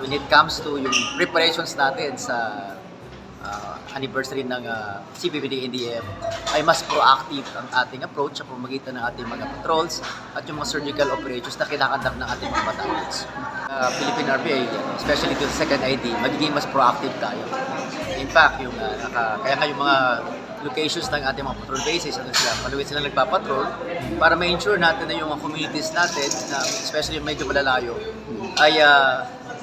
when it comes to yung preparations natin sa anniversary ng CPPD-NDF ay mas proactive ang ating approach sa pamamagitan ng ating mga patrols at yung mga surgical operations na kinakandak ng ating mga battalions. Philippine Army, especially to the second ID, magiging mas proactive tayo. In fact, yung, kaya nga yung mga locations ng ating mga patrol bases, maluwit sila nagpapatrol para ma-ensure natin na yung mga communities natin, especially yung medyo malalayo, ay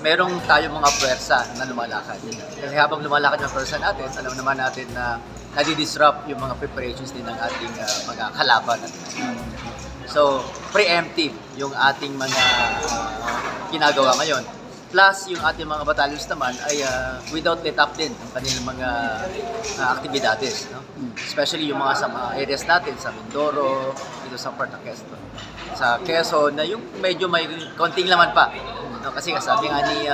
merong tayong mga pwersa na lumalakad. Kasi habang lumalakad yung pwersa natin, alam naman natin na nadi-disrupt yung mga preparations din ng ating mga kalaban. So, preemptive yung ating mga ginagawa ngayon. Plus, yung ating mga battalions naman ay without let up din ang kanilang mga aktibidades. No? Especially yung mga sa mga areas natin, sa Mindoro, dito sa part ng Quezon. Sa Quezon, na yung medyo may konting laman pa. No, kasi sabi nga ni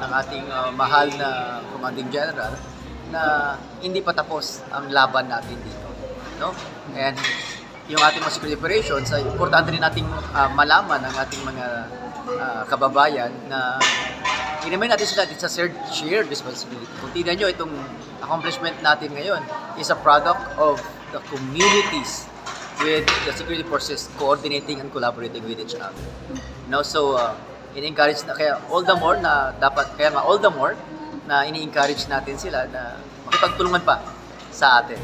ng ating mahal na Commanding General na hindi pa tapos ang laban natin dito. No? And yung ating mga security operations, ay importante rin nating malaman ang ating mga kababayan na inamin natin sila sa shared responsibility. Kung tignan nyo, itong accomplishment natin ngayon is a product of the communities with the security forces coordinating and collaborating with each other. No, so in-encourage na kaya all the more na ini-encourage natin sila na makipagtulungan pa sa atin.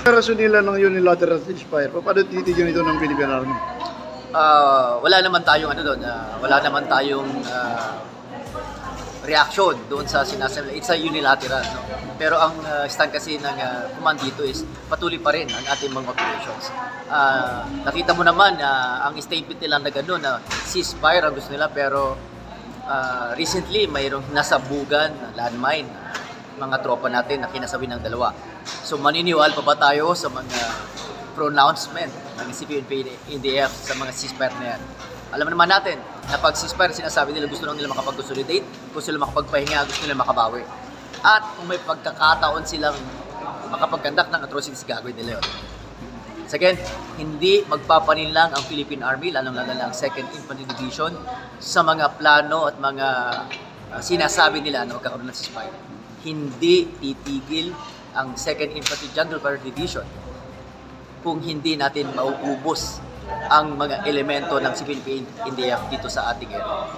Rason nila ng unilateral ceasefire, paano titigyan ito ng Philippine Army? Wala naman tayong wala naman tayong reaction doon sa sinasabi. It's a unilateral, no? Pero ang stand kasi ng command dito is patuloy pa rin ang ating mga operations. Nakita mo naman na ang statement nila na gano'n na ceasefire ang gusto nila, pero recently mayroong nasabugan, landmine, mga tropa natin na kinasabi ng dalawa. So maniniwala pa ba tayo sa mga pronouncement ng CPP-NDF sa mga ceasefire na yan? Alam naman natin na pag ceasefire, sinasabi nila gusto lang nila makapag-consolidate, gusto nila makapagpahinga, gusto nila makabawi. At kung may pagkakataon silang makapagkandak ng atrocities, gagawin nila yun. So again, hindi magpapaninlang ang Philippine Army, lalong-lalo lang ang 2nd Infantry Division, sa mga plano at mga sinasabi nila na magkakaroon ng ceasefire. Hindi titigil ang 2nd Infantry Jungle Fire Division kung hindi natin mauubos ang mga elemento ng CPP-NDF dito sa ating area.